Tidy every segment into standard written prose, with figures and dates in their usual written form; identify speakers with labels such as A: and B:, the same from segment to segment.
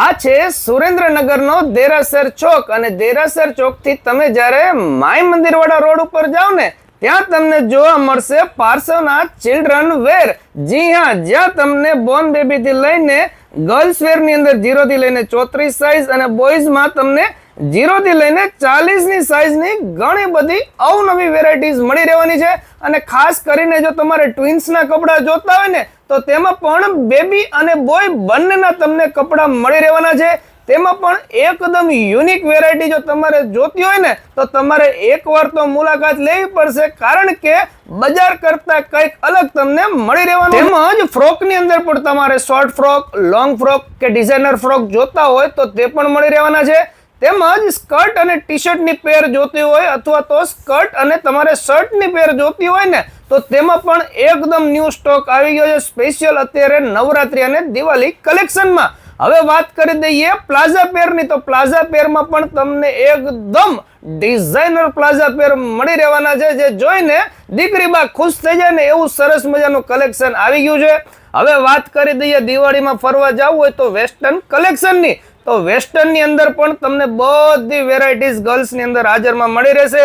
A: આ છે સુરેન્દ્રનગરનો દેરાસર ચોક અને દેરાસર ચોક થી તમે જ્યારે માય મંદિર વાળા રોડ ઉપર જાઓ ને ત્યાં તમને જોવા મળશે પાર્સવના ચિલ્ડ્રન વેર. જી હા, જ્યાં તમને બોર્ન બેબી થી લઈને ગર્લ્સ વેર ની અંદર 0 થી લઈને 34 સાઈઝ અને બોયઝ માં તમને 0 થી લઈને 40 ની સાઈઝ ની ઘણી બધી અવનવી વેરાયટીઝ મળી રહેવાની છે. અને ખાસ કરીને જો તમારે ટ્વિન્સ ના કપડા જોતા હોય ને તો તેમાં પણ બેબી અને બોય બંનેના તમને કપડા મળી રહેવાના છે. તેમાં પણ એકદમ યુનિક વેરાયટી જો તમારે જોતી હોય ને તો તમારે એકવાર તો મુલાકાત લેવી પડશે, કારણ કે બજાર કરતા કંઈક અલગ તમને મળી રહેવાનું. તેમજ ફ્રોક ની અંદર પણ તમારે શોર્ટ ફ્રોક, લોંગ ફ્રોક કે ડિઝાઇનર ફ્રોક જોતા હોય તો તે પણ મળી રહેવાના છે. તેમજ સ્કર્ટ અને ટી શર્ટ ની પેર જોતી હોય અથવા તો સ્કર્ટ અને તમારે શર્ટ ની પેર જોતી હોય ને તો તેમાં પણ એકદમ ન્યૂ સ્ટોક આવી ગયો છે, સ્પેશિયલ અત્યારે નવરાત્રી અને દિવાળી કલેક્શનમાં. હવે વાત કરી દઈએ પ્લાઝા પેરની, તો પ્લાઝા પેરમાં પણ તમને એકદમ ડિઝાઇનર પ્લાઝા પેર મળી રહેવાના છે, જે જોઈને દીકરી બા ખુશ થઈ જાય ને એવું સરસ મજાનું કલેક્શન આવી ગયું છે. હવે વાત કરી દઈએ દિવાળીમાં ફરવા જવું હોય તો વેસ્ટર્ન કલેક્શનની, તો વેસ્ટર્ન ની અંદર પણ તમને બધી વેરાયટીઝ ગર્લ્સ ની અંદર હાજરમાં મળી રહેશે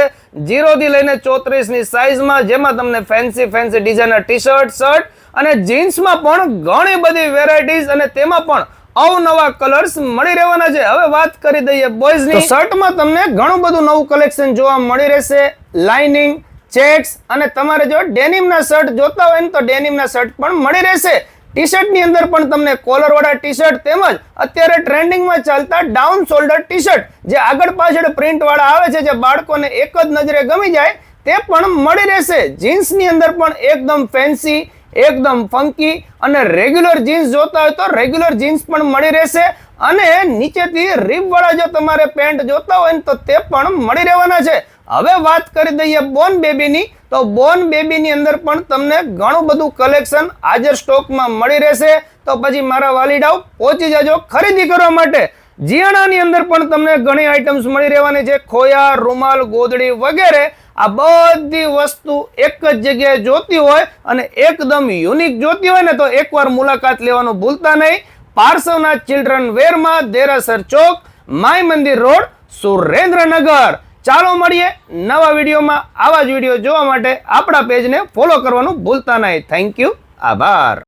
A: 0 થી લઈને 34 ની સાઈઝમાં, જેમાં તમને fancy designer T shirt, shirt અને જીન્સમાં પણ ઘણી બધી વેરાયટીઝ અને તેમાં પણ અવનવા કલર્સ મળી રહેવાના છે. હવે વાત કરી દઈએ બોયઝ ની, શર્ટમાં તમને ઘણું બધું નવું કલેક્શન જોવા મળી રહેશે. લાઇનિંગ, ચેક્સ અને તમારે જો ડેનિમ ના શર્ટ જોતા હોય ને તો ડેનિમ ના શર્ટ પણ મળી રહેશે. ટી શર્ટ ની અંદર પણ તમને કોલર વાળા ટી શર્ટ તેમજ અત્યારે ટ્રેન્ડિંગમાં ચાલતા ડાઉન શોલ્ડર ટી શર્ટ જે આગળ પાછળ પ્રિન્ટ વાળા આવે છે, જે બાળકોને એક જ નજરે ગમી જાય તે પણ મળી રહેશે. જીન્સ ની અંદર પણ એકદમ ફેન્સી, એકદમ ફંકી અને રેગ્યુલર જીન્સ જોતા હોય તો રેગ્યુલર જીન્સ પણ મળી રહેશે. અને નીચેથી રીબ વાળા જો તમારે પેન્ટ જોતા હોય ને તો તે પણ મળી રહેવાના છે. હવે વાત કરી દઈએ બોર્ન બેબીની, તો બોર્ન બેબી ની અંદર પણ તમને ઘણું બધું કલેક્શન હાજર સ્ટોકમાં મળી રહેશે. તો પછી મારા વાલીડાઓ પહોંચી જજો ખરીદી કરવા માટે. જીયાણાની અંદર પણ તમને ઘણી આઇટમ્સ મળી રહેવાની છે. ખોયા, રૂમાલ, ગોદડી વગેરે આ બધી વસ્તુ એક જ જગ્યાએ જોતી હોય અને એકદમ યુનિક જોતી હોય ને તો એકવાર મુલાકાત લેવાનું ભૂલતા નહીં. પાર્સવના ચિલ્ડ્રન વેરમાં, દેરાસર ચોક, માય મંદિર રોડ, સુરેન્દ્રનગર. ચાલો મળીએ નવા વિડીયોમાં. આવા જ વિડીયો જોવા માટે આપણા પેજને ફોલો કરવાનું ભૂલતા નહીં. થેન્ક યુ, આભાર.